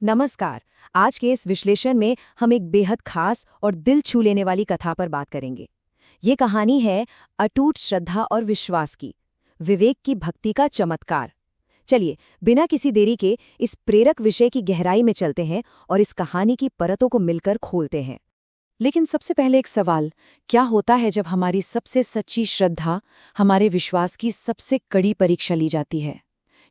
नमस्कार। आज के इस विश्लेषण में हम एक बेहद खास और दिल छू लेने वाली कथा पर बात करेंगे। ये कहानी है अटूट श्रद्धा और विश्वास की, विवेक की भक्ति का चमत्कार। चलिए, बिना किसी देरी के इस प्रेरक विषय की गहराई में चलते हैं और इस कहानी की परतों को मिलकर खोलते हैं। लेकिन सबसे पहले एक सवाल, क्या होता है जब हमारी सबसे सच्ची श्रद्धा, हमारे विश्वास की सबसे कड़ी परीक्षा ली जाती है?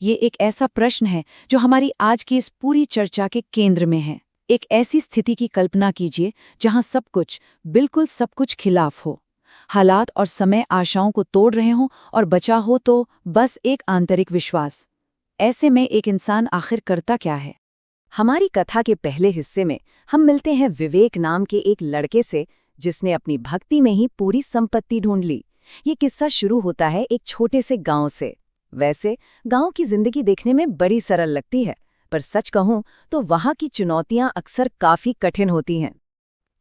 ये एक ऐसा प्रश्न है जो हमारी आज की इस पूरी चर्चा के केंद्र में है। एक ऐसी स्थिति की कल्पना कीजिए जहां सब कुछ, बिल्कुल सब कुछ खिलाफ हो। हालात और समय आशाओं को तोड़ रहे हों और बचा हो तो बस एक आंतरिक विश्वास। ऐसे में एक इंसान आखिर करता क्या है? हमारी कथा के पहले हिस्से में हम मिलते हैं विवेक नाम के एक लड़के से, जिसने अपनी भक्ति में ही पूरी संपत्ति ढूंढ ली। ये किस्सा शुरू होता है एक छोटे से गांव से। वैसे गांव की जिंदगी देखने में बड़ी सरल लगती है, पर सच कहूं तो वहां की चुनौतियां अक्सर काफी कठिन होती हैं।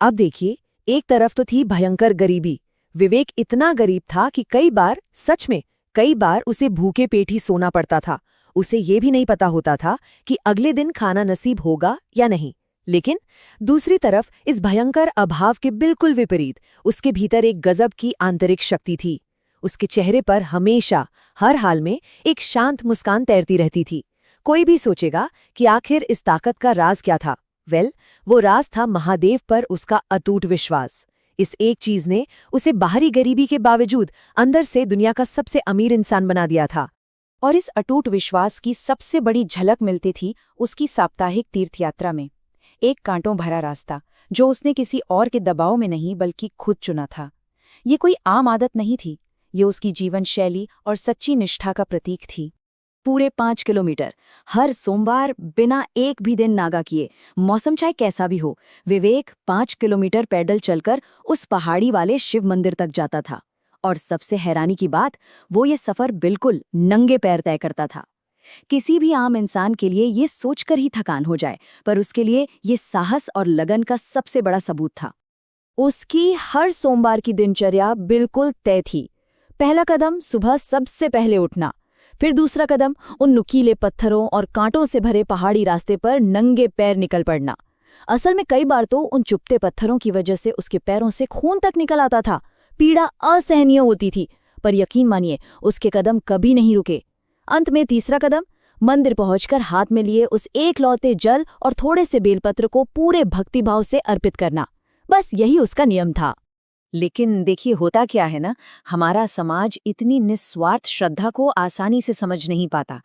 अब देखिए, एक तरफ तो थी भयंकर गरीबी। विवेक इतना गरीब था कि कई बार उसे भूखे पेट ही सोना पड़ता था। उसे ये भी नहीं पता होता था कि अगले दिन खाना नसीब होगा या नहीं। लेकिन दूसरी तरफ इस भयंकर अभाव के बिल्कुल विपरीत उसके भीतर एक गजब की आंतरिक शक्ति थी। उसके चेहरे पर हमेशा, हर हाल में एक शांत मुस्कान तैरती रहती थी। कोई भी सोचेगा कि आखिर इस ताकत का राज क्या था? वो राज था महादेव पर उसका अटूट विश्वास। इस एक चीज ने उसे बाहरी गरीबी के बावजूद अंदर से दुनिया का सबसे अमीर इंसान बना दिया था। और इस अटूट विश्वास की सबसे बड़ी झलक मिलती थी उसकी साप्ताहिक तीर्थयात्रा में। एक कांटों भरा रास्ता जो उसने किसी और के दबाव में नहीं बल्कि खुद चुना था। ये कोई आम आदत नहीं थी, ये उसकी जीवन शैली और सच्ची निष्ठा का प्रतीक थी। पूरे 5 किलोमीटर हर सोमवार बिना एक भी दिन नागा किए, मौसम चाहे कैसा भी हो, विवेक 5 किलोमीटर पैदल चलकर उस पहाड़ी वाले शिव मंदिर तक जाता था। और सबसे हैरानी की बात, वो ये सफर बिल्कुल नंगे पैर तय करता था। किसी भी आम इंसान के लिए ये सोचकर ही थकान हो जाए, पर उसके लिए ये साहस और लगन का सबसे बड़ा सबूत था। उसकी हर सोमवार की दिनचर्या बिल्कुल तय थी। पहला कदम सुबह सबसे पहले उठना, फिर दूसरा कदम उन नुकीले पत्थरों और कांटों से भरे पहाड़ी रास्ते पर नंगे पैर निकल पड़ना। असल में कई बार तो उन चुभते पत्थरों की वजह से उसके पैरों से खून तक निकल आता था। पीड़ा असहनीय होती थी, पर यकीन मानिए उसके कदम कभी नहीं रुके। अंत में तीसरा कदम, मंदिर पहुंचकर हाथ में लिए उस एक लौते जल और थोड़े से बेलपत्र को पूरे भक्तिभाव से अर्पित करना। बस यही उसका नियम था। लेकिन देखिए, होता क्या है ना, हमारा समाज इतनी निस्वार्थ श्रद्धा को आसानी से समझ नहीं पाता।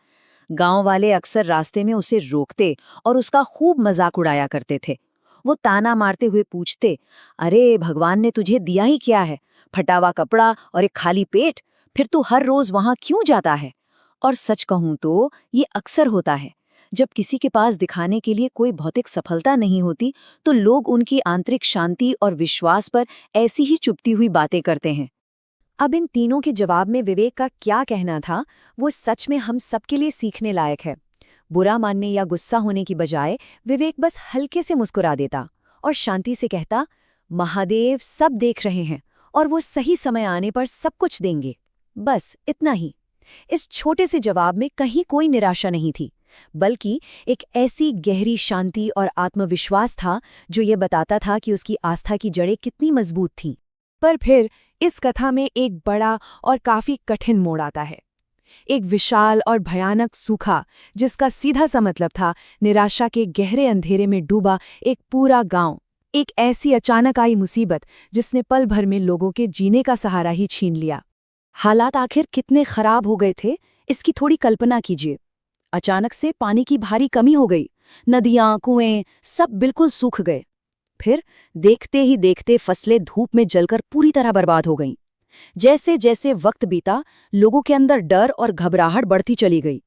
गांव वाले अक्सर रास्ते में उसे रोकते और उसका खूब मजाक उड़ाया करते थे। वो ताना मारते हुए पूछते, अरे भगवान ने तुझे दिया ही क्या है? फटा हुआ कपड़ा और एक खाली पेट, फिर तू हर रोज वहां क्यों जाता है? और सच कहूं तो ये अक्सर होता है। जब किसी के पास दिखाने के लिए कोई भौतिक सफलता नहीं होती, तो लोग उनकी आंतरिक शांति और विश्वास पर ऐसी ही चुभती हुई बातें करते हैं। अब इन तीनों के जवाब में विवेक का क्या कहना था, वो सच में हम सबके लिए सीखने लायक है। बुरा मानने या गुस्सा होने की बजाय विवेक बस हल्के से मुस्कुरा देता और शांति से कहता, महादेव सब देख रहे हैं और वो सही समय आने पर सब कुछ देंगे। बस इतना ही। इस छोटे से जवाब में कहीं कोई निराशा नहीं थी, बल्कि एक ऐसी गहरी शांति और आत्मविश्वास था जो ये बताता था कि उसकी आस्था की जड़ें कितनी मजबूत थीं। पर फिर इस कथा में एक बड़ा और काफी कठिन मोड़ आता है। एक विशाल और भयानक सूखा, जिसका सीधा सा मतलब था निराशा के गहरे अंधेरे में डूबा एक पूरा गांव। एक ऐसी अचानक आई मुसीबत जिसने पल भर में लोगों के जीने का सहारा ही छीन लिया। हालात आखिर कितने खराब हो गए थे, इसकी थोड़ी कल्पना कीजिए। अचानक से पानी की भारी कमी हो गई, नदियां, कुएं सब बिल्कुल सूख गए। फिर देखते ही देखते फसलें धूप में जलकर पूरी तरह बर्बाद हो गईं। जैसे जैसे वक्त बीता, लोगों के अंदर डर और घबराहट बढ़ती चली गई।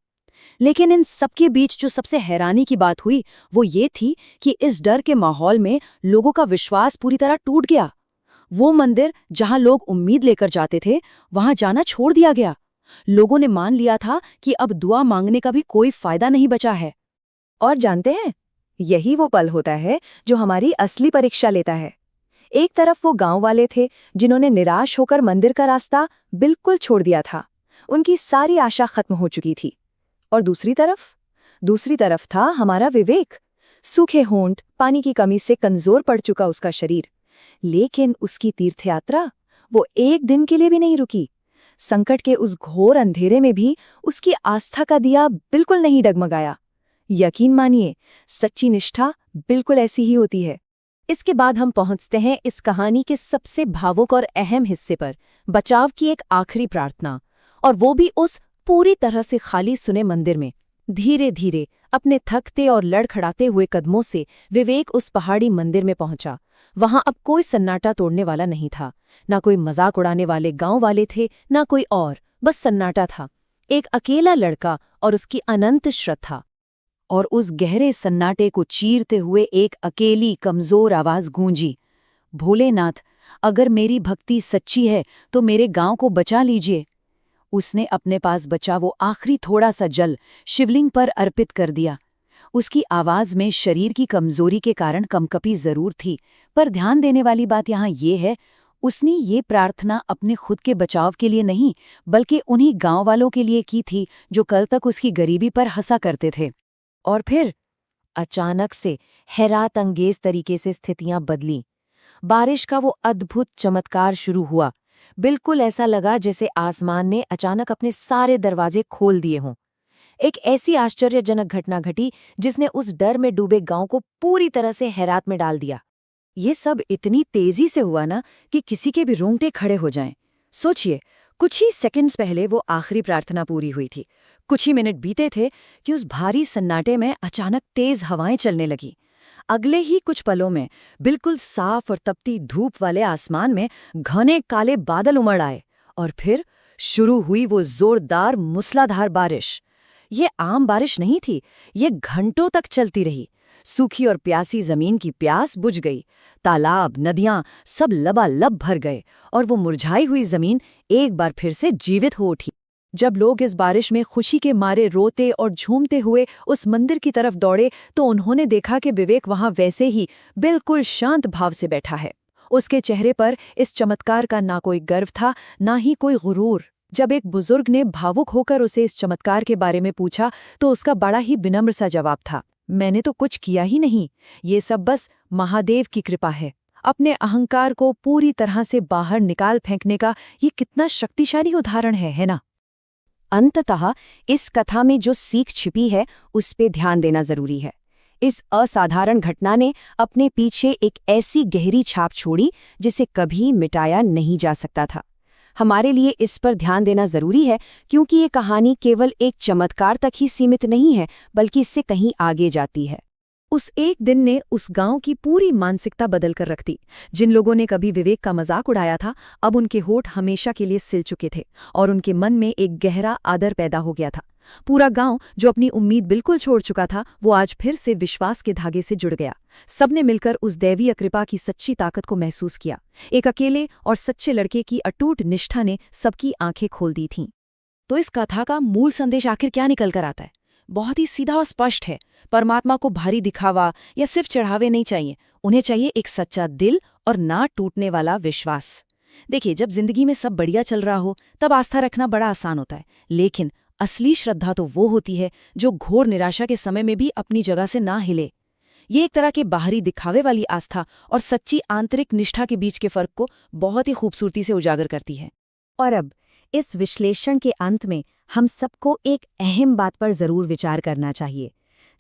लेकिन इन सबके बीच जो सबसे हैरानी की बात हुई, वो ये थी कि इस डर के माहौल में लोगों का विश्वास पूरी तरह टूट गया। वो मंदिर जहां लोग उम्मीद लेकर जाते थे, वहां जाना छोड़ दिया गया। लोगों ने मान लिया था कि अब दुआ मांगने का भी कोई फायदा नहीं बचा है। और जानते हैं, यही वो पल होता है जो हमारी असली परीक्षा लेता है। एक तरफ वो गांव वाले थे जिन्होंने निराश होकर मंदिर का रास्ता बिल्कुल छोड़ दिया था, उनकी सारी आशा खत्म हो चुकी थी। और दूसरी तरफ था हमारा विवेक, सूखे होंठ, पानी की कमी से कमजोर पड़ चुका उसका शरीर। लेकिन उसकी तीर्थयात्रा, वो एक दिन के लिए भी नहीं रुकी। संकट के उस घोर अंधेरे में भी उसकी आस्था का दिया बिल्कुल नहीं डगमगाया। यकीन मानिए, सच्ची निष्ठा बिल्कुल ऐसी ही होती है। इसके बाद हम पहुंचते हैं इस कहानी के सबसे भावुक और अहम हिस्से पर, बचाव की एक आखिरी प्रार्थना, और वो भी उस पूरी तरह से खाली सुने मंदिर में। धीरे धीरे अपने थकते और लड़खड़ाते हुए कदमों से विवेक उस पहाड़ी मंदिर में पहुंचा। वहां अब कोई सन्नाटा तोड़ने वाला नहीं था, ना कोई मजाक उड़ाने वाले गांव वाले थे, ना कोई और, बस सन्नाटा था। एक अकेला लड़का और उसकी अनंत श्रद्धा। और उस गहरे सन्नाटे को चीरते हुए एक अकेली कमजोर आवाज गूंजी, भोलेनाथ, अगर मेरी भक्ति सच्ची है तो मेरे गांव को बचा लीजिए। उसने अपने पास बचा वो आखिरी थोड़ा सा जल शिवलिंग पर अर्पित कर दिया। उसकी आवाज में शरीर की कमजोरी के कारण कंपकपी जरूर थी, पर ध्यान देने वाली बात यहाँ ये है, उसने ये प्रार्थना अपने खुद के बचाव के लिए नहीं, बल्कि उन्हीं गांव वालों के लिए की थी जो कल तक उसकी गरीबी पर हंसा करते थे। और फिर अचानक से हैरत अंगेज तरीके से स्थितियां बदलीं। बारिश का वो अद्भुत चमत्कार शुरू हुआ। बिल्कुल ऐसा लगा जैसे आसमान ने अचानक अपने सारे दरवाजे खोल दिए हों। एक ऐसी आश्चर्यजनक घटना घटी जिसने उस डर में डूबे गांव को पूरी तरह से हैरात में डाल दिया। ये सब इतनी तेजी से हुआ ना कि किसी के भी रोंगटे खड़े हो जाएं। सोचिए, कुछ ही सेकंड्स पहले वो आखिरी प्रार्थना पूरी हुई थी। कुछ ही मिनट बीते थे कि उस भारी सन्नाटे में अचानक तेज हवाएं चलने लगी। अगले ही कुछ पलों में बिल्कुल साफ और तपती धूप वाले आसमान में घने काले बादल उमड़ आए, और फिर शुरू हुई वो जोरदार मूसलाधार बारिश। ये आम बारिश नहीं थी, ये घंटों तक चलती रही। सूखी और प्यासी जमीन की प्यास बुझ गई। तालाब, नदियां सब लबालब भर गए, और वो मुरझाई हुई जमीन एक बार फिर से जीवित हो उठी। जब लोग इस बारिश में खुशी के मारे रोते और झूमते हुए उस मंदिर की तरफ दौड़े, तो उन्होंने देखा कि विवेक वहां वैसे ही बिल्कुल शांत भाव से बैठा है। उसके चेहरे पर इस चमत्कार का ना कोई गर्व था, ना ही कोई गुरूर। जब एक बुजुर्ग ने भावुक होकर उसे इस चमत्कार के बारे में पूछा, तो उसका बड़ा ही विनम्र सा जवाब था, मैंने तो कुछ किया ही नहीं, ये सब बस महादेव की कृपा है। अपने अहंकार को पूरी तरह से बाहर निकाल फेंकने का ये कितना शक्तिशाली उदाहरण है ना? अंततः इस कथा में जो सीख छिपी है उस पे ध्यान देना जरूरी है। इस असाधारण घटना ने अपने पीछे एक ऐसी गहरी छाप छोड़ी जिसे कभी मिटाया नहीं जा सकता था। हमारे लिए इस पर ध्यान देना जरूरी है, क्योंकि ये कहानी केवल एक चमत्कार तक ही सीमित नहीं है, बल्कि इससे कहीं आगे जाती है। उस एक दिन ने उस गांव की पूरी मानसिकता बदल कर रख दी। जिन लोगों ने कभी विवेक का मजाक उड़ाया था, अब उनके होठ हमेशा के लिए सिल चुके थे, और उनके मन में एक गहरा आदर पैदा हो गया था। पूरा गांव, जो अपनी उम्मीद बिल्कुल छोड़ चुका था, वो आज फिर से विश्वास के धागे से जुड़ गया। सबने मिलकर उस दैवीय कृपा की सच्ची ताकत को महसूस किया। एक अकेले और सच्चे लड़के की अटूट निष्ठा ने सबकी आंखें खोल दी थीं। तो इस कथा का मूल संदेश आखिर क्या निकल कर आता है? बहुत ही सीधा और स्पष्ट है। परमात्मा को भारी दिखावा या सिर्फ चढ़ावे नहीं चाहिए, उन्हें चाहिए एक सच्चा दिल और ना टूटने वाला विश्वास। देखिए, जब जिंदगी में सब बढ़िया चल रहा हो तब आस्था रखना बड़ा आसान होता है, लेकिन असली श्रद्धा तो वो होती है जो घोर निराशा के समय में भी अपनी जगह से ना हिले। ये एक तरह के बाहरी दिखावे वाली आस्था और सच्ची आंतरिक निष्ठा के बीच के फर्क को बहुत ही खूबसूरती से उजागर करती है। और अब इस विश्लेषण के अंत में हम सबको एक अहम बात पर जरूर विचार करना चाहिए।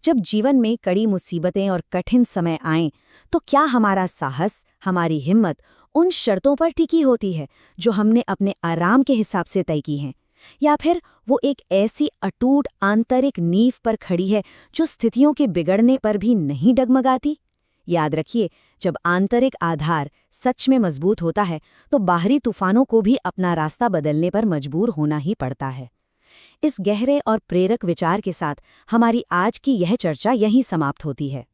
जब जीवन में कड़ी मुसीबतें और कठिन समय आएं, तो क्या हमारा साहस, हमारी हिम्मत उन शर्तों पर टिकी होती है जो हमने अपने आराम के हिसाब से तय की हैं, या फिर वो एक ऐसी अटूट आंतरिक नींव पर खड़ी है जो स्थितियों के बिगड़ने पर भी नहीं डगमगाती? याद रखिए, जब आंतरिक आधार सच में मजबूत होता है तो बाहरी तूफानों को भी अपना रास्ता बदलने पर मजबूर होना ही पड़ता है। इस गहरे और प्रेरक विचार के साथ हमारी आज की यह चर्चा यहीं समाप्त होती है।